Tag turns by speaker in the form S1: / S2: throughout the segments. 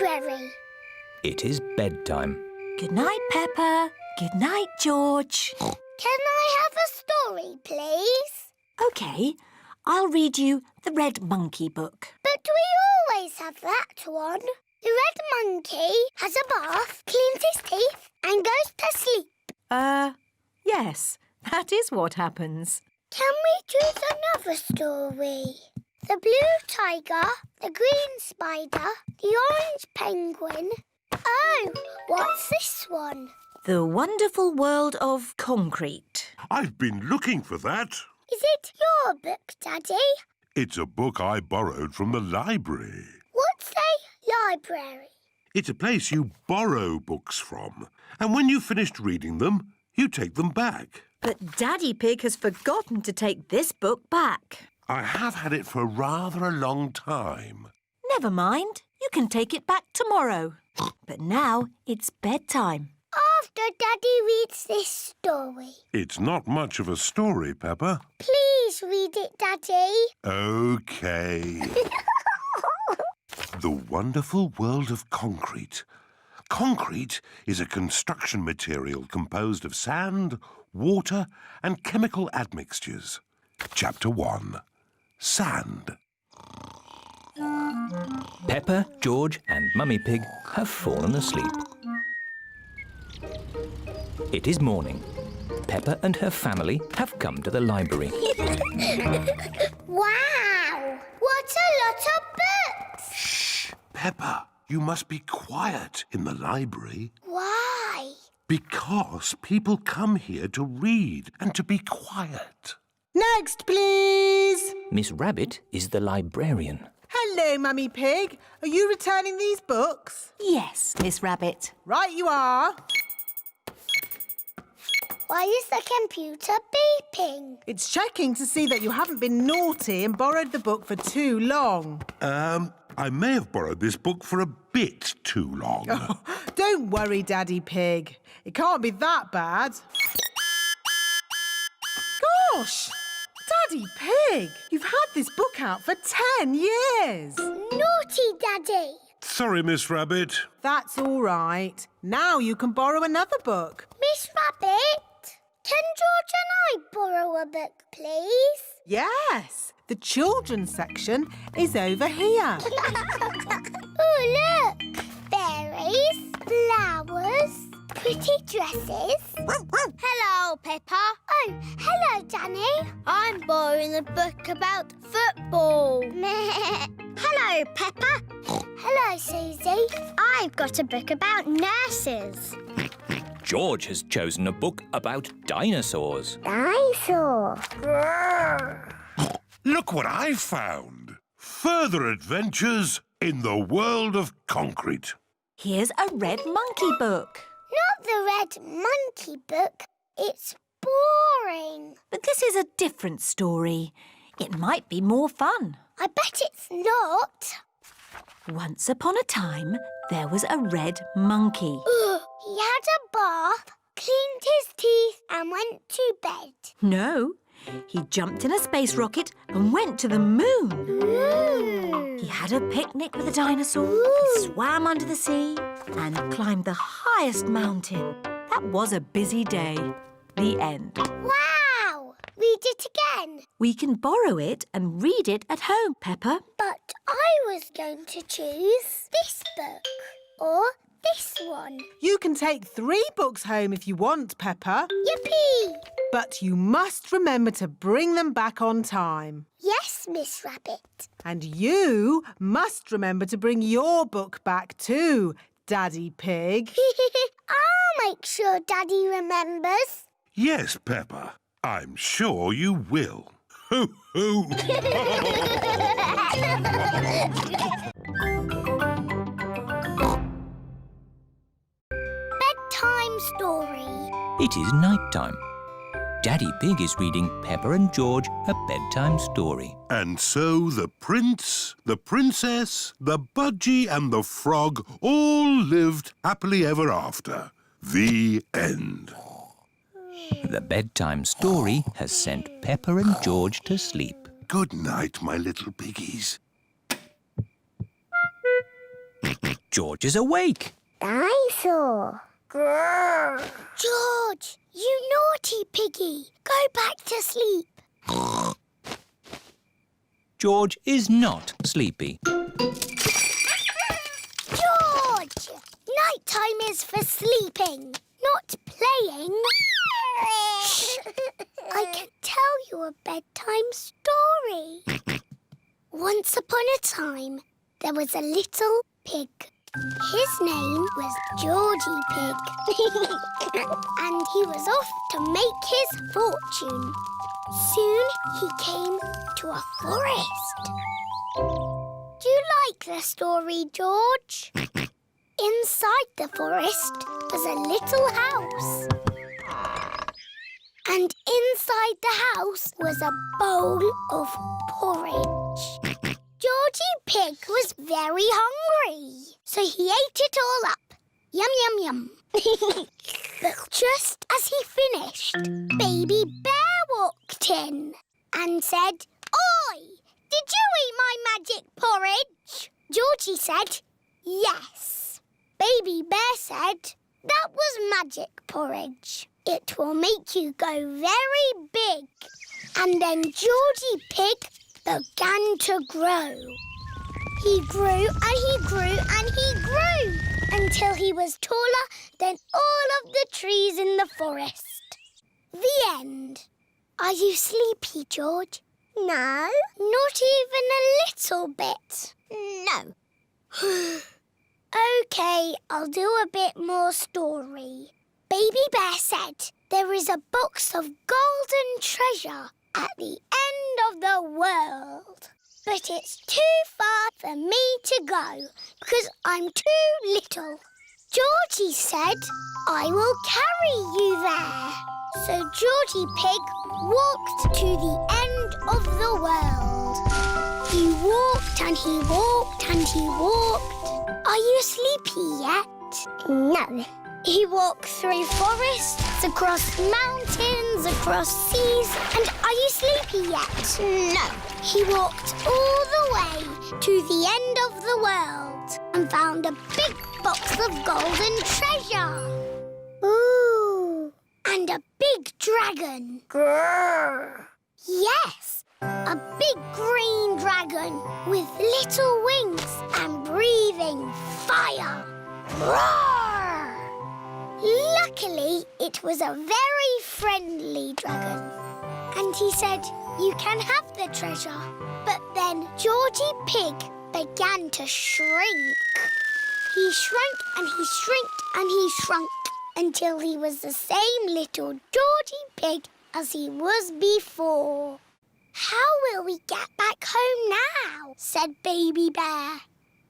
S1: library.
S2: It is bedtime.
S3: Good night, Peppa. Good night, George.
S1: Can I have a story, please?
S3: OK, I'll read you the Red Monkey book.
S1: But we always have that one. The red monkey has a bath, cleans his teeth and goes to sleep.
S3: Yes, that is what happens.
S1: Can we choose another story? The blue tiger, the green spider, the orange penguin. Oh, what's this one?
S3: The Wonderful World of Concrete.
S4: I've been looking for that.
S1: Is it your book, Daddy?
S4: It's a book I borrowed from the library.
S1: What's a library?
S4: It's a place you borrow books from. And when you've finished reading them, you take them back.
S3: But Daddy Pig has forgotten to take this book back.
S4: I have had it for rather a long time.
S3: Never mind. You can take it back tomorrow. But now it's bedtime.
S1: After Daddy reads this story.
S4: It's not much of a story, Peppa.
S1: Please read it, Daddy.
S4: OK. The Wonderful World of Concrete. Concrete is a construction material composed of sand, water and chemical admixtures. Chapter 1. Sand.
S2: Peppa, George and Mummy Pig have fallen asleep. It is morning. Peppa and her family have come to the library.
S1: Wow! What a lot of books!
S4: Shh! Peppa, you must be quiet in the library.
S1: Why?
S4: Because people come here to read and to be quiet.
S5: Next, please.
S2: Miss Rabbit is the librarian.
S5: Hello, Mummy Pig. Are you returning these books?
S3: Yes, Miss Rabbit.
S5: Right you are.
S1: Why is the computer beeping?
S5: It's checking to see that you haven't been naughty and borrowed the book for too long.
S4: I may have borrowed this book for a bit too long.
S5: Oh, don't worry, Daddy Pig. It can't be that bad. Gosh! Daddy Pig, you've had this book out for 10 years.
S1: Naughty Daddy!
S4: Sorry, Miss Rabbit.
S5: That's all right. Now you can borrow another book.
S1: Miss Rabbit, can George and I borrow a book, please?
S5: Yes, the children's section is over here.
S1: Oh, look! Berries, flowers, pretty dresses. Hello, Peppa. Oh, hello, Danny. I'm borrowing a book about football. Hello, Peppa. Hello, Susie. I've got a book about nurses.
S2: George has chosen a book about dinosaurs.
S1: Dinosaur.
S4: Look what I found. Further adventures in the world of concrete.
S3: Here's a Red Monkey book.
S1: Not the red monkey book. It's boring.
S3: But this is a different story. It might be more fun.
S1: I bet it's not.
S3: Once upon a time, there was a red monkey.
S1: He had a bath, cleaned his teeth and went to bed.
S3: No, he jumped in a space rocket and went to the moon.
S1: Ooh.
S3: He had a picnic with a dinosaur, he swam under the sea and climbed the highest mountain. That was a busy day. The end.
S1: Wow! Read it again.
S3: We can borrow it and read it at home, Peppa.
S1: But I was going to choose this book or this one.
S5: You can take 3 books home if you want, Peppa.
S1: Yippee!
S5: But you must remember to bring them back on time.
S1: Yes, Miss Rabbit.
S5: And you must remember to bring your book back too, Daddy Pig.
S1: I'll make sure Daddy remembers.
S4: Yes, Peppa. I'm sure you will. Hoo hoo!
S1: Bedtime story.
S2: It is night time. Daddy Pig is reading Peppa and George a bedtime story.
S4: And so the prince, the princess, the budgie and the frog all lived happily ever after. The end.
S2: The bedtime story has sent Peppa and George to sleep.
S4: Good night, my little piggies.
S2: George is awake.
S1: Dinosaur. Grrr. George, you naughty piggy. Go back to sleep.
S2: George is not sleepy.
S1: George! Nighttime is for sleeping, not playing. Shh. I can tell you a bedtime story. Once upon a time, there was a little pig. His name was Georgie Pig. And he was off to make his fortune. Soon he came to a forest. Do you like the story, George? Inside the forest was a little house. And inside the house was a bowl of porridge. Georgie Pig was very hungry, so he ate it all up. Yum, yum, yum. But just as he finished, Baby Bear walked in and said, "Oi! Did you eat my magic porridge?" Georgie said, "Yes." Baby Bear said, "That was magic porridge. It will make you go very big." And then Georgie Pig began to grow. He grew and he grew and he grew until he was taller than all of the trees in the forest. The end. Are you sleepy, George? No. Not even a little bit? No. OK, I'll do a bit more story. Baby Bear said there is a box of golden treasure at the end of the world. But it's too far for me to go because I'm too little. Georgie said, "I will carry you there." So Georgie Pig walked to the end of the world. He walked and he walked and he walked. Are you sleepy yet? No. He walked through forests, across mountains, across seas. And are you sleepy yet? No. He walked all the way to the end of the world and found a big box of golden treasure. Ooh. And a big dragon. Grrr. Yes, a big green dragon with little wings and breathing fire. Roar! Luckily, it was a very friendly dragon. And he said, "You can have the treasure." But then Georgie Pig began to shrink. He shrank and he shrinked and he shrunk until he was the same little Georgie Pig as he was before. "How will we get back home now?" said Baby Bear.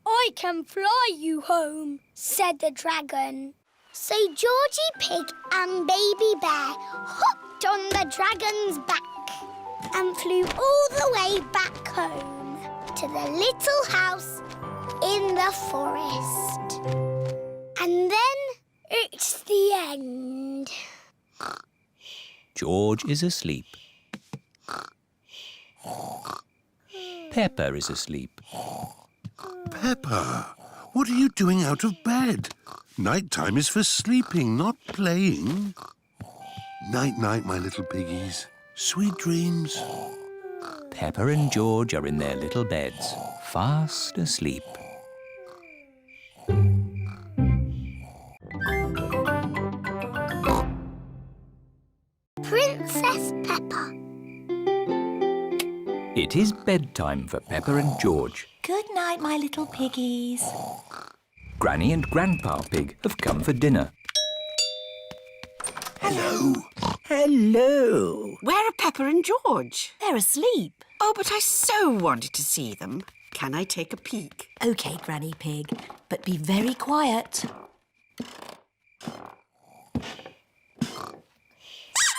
S1: "I can fly you home," said the dragon. So Georgie Pig and Baby Bear hopped on the dragon's back and flew all the way back home to the little house in the forest. And then it's the end.
S2: George is asleep. Peppa is asleep.
S4: Peppa, what are you doing out of bed? Nighttime is for sleeping, not playing. Night-night, my little piggies. Sweet dreams.
S2: Peppa and George are in their little beds, fast asleep.
S1: Princess Peppa.
S2: It is bedtime for Peppa and George.
S3: Good night, my little piggies.
S2: Granny and Grandpa Pig have come for dinner.
S4: Hello.
S6: Hello.
S7: Where are Peppa and George?
S3: They're asleep.
S7: Oh, but I so wanted to see them. Can I take a peek?
S3: OK, Granny Pig, but be very quiet.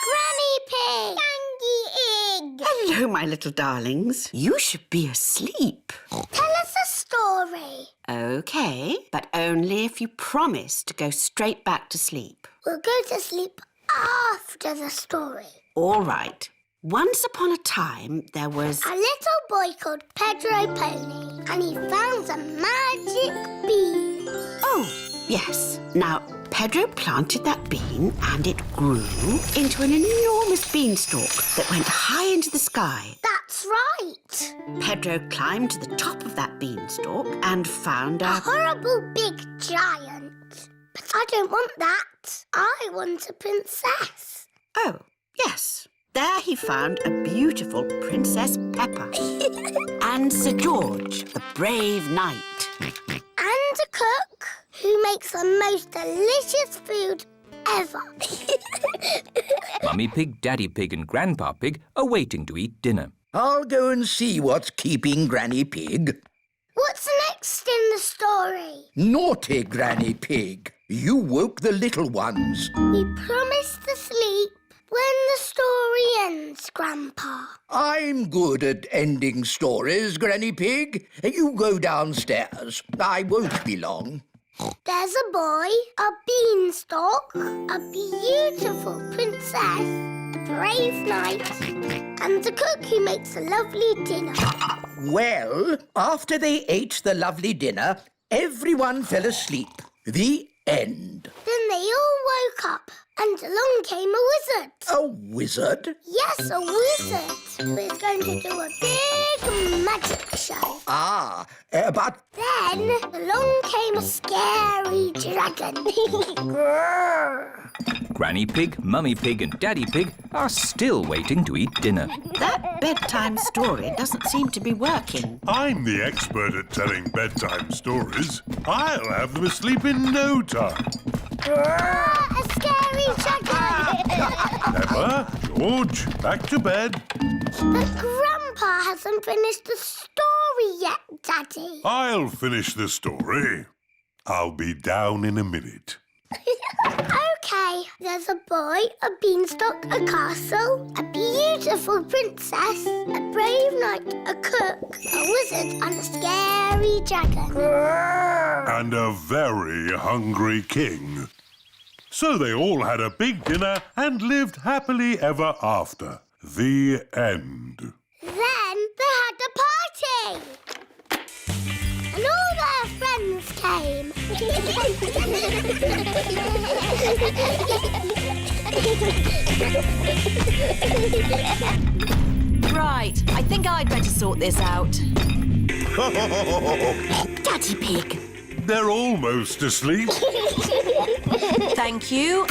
S1: Granny Pig! Dangy Egg!
S7: Hello, my little darlings. You should be asleep.
S1: Tell us a story.
S7: OK, but only if you promise to go straight back to sleep.
S1: We'll go to sleep after the story.
S7: All right. Once upon a time, there was...
S1: A little boy called Pedro Pony, and he found a magic bean.
S7: Oh, yes. Now, Pedro planted that bean and it grew into an enormous beanstalk that went high into the sky.
S1: That's right.
S7: Pedro climbed to the top of that beanstalk and found
S1: A
S7: a...
S1: horrible big giant. But I don't want that. I want a princess.
S7: Oh, yes. There he found a beautiful Princess Peppa and Sir George, the brave knight.
S1: And a cook who makes the most delicious food ever.
S2: Mummy Pig, Daddy Pig and Grandpa Pig are waiting to eat dinner.
S6: I'll go and see what's keeping Granny Pig.
S1: What's next in the story?
S6: Naughty Granny Pig. You woke the little ones.
S1: We promised to sleep when the story ends, Grandpa.
S6: I'm good at ending stories, Granny Pig. You go downstairs. I won't be long.
S1: There's a boy, a beanstalk, a beautiful princess, a brave knight, and a cook who makes a lovely dinner.
S6: Well, after they ate the lovely dinner, everyone fell asleep. The end.
S1: Then they all woke up, and along came a wizard.
S6: A wizard?
S1: Yes, a wizard who is going to do a big magic show.
S6: But...
S1: Then along came a scary dragon.
S2: Granny Pig, Mummy Pig and Daddy Pig are still waiting to eat dinner.
S7: That bedtime story doesn't seem to be working.
S4: I'm the expert at telling bedtime stories. I'll have them asleep in no time.
S1: A scary dragon.
S4: Peppa, George, back to bed.
S1: But Grandpa hasn't finished the story yet, Daddy.
S4: I'll finish the story. I'll be down in a minute.
S1: OK, there's a boy, a beanstalk, a castle, a beautiful princess, a brave knight, a cook, a wizard and a scary dragon.
S4: And a very hungry king. So they all had a big dinner and lived happily ever after. The end.
S1: Then they had a party. And all their friends came.
S3: Right, I think I'd better sort this out.
S7: Daddy Pig.
S4: They're almost asleep.
S3: Thank you.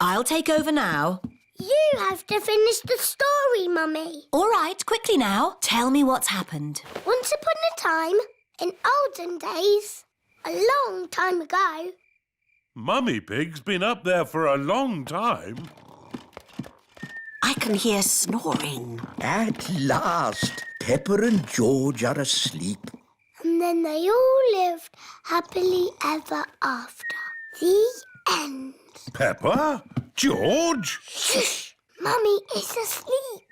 S3: I'll take over now.
S1: You have to finish the story, Mummy.
S3: All right, quickly now. Tell me what's happened.
S1: Once upon a time, in olden days, a long time ago.
S4: Mummy Pig's been up there for a long time.
S7: I can hear snoring.
S6: At last, Peppa and George are asleep.
S1: And then they all lived happily ever after. The end.
S4: Peppa? George?
S1: Shush! Mummy is asleep.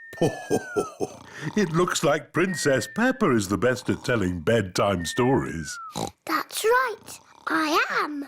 S4: It looks like Princess Peppa is the best at telling bedtime stories.
S1: That's right. I am.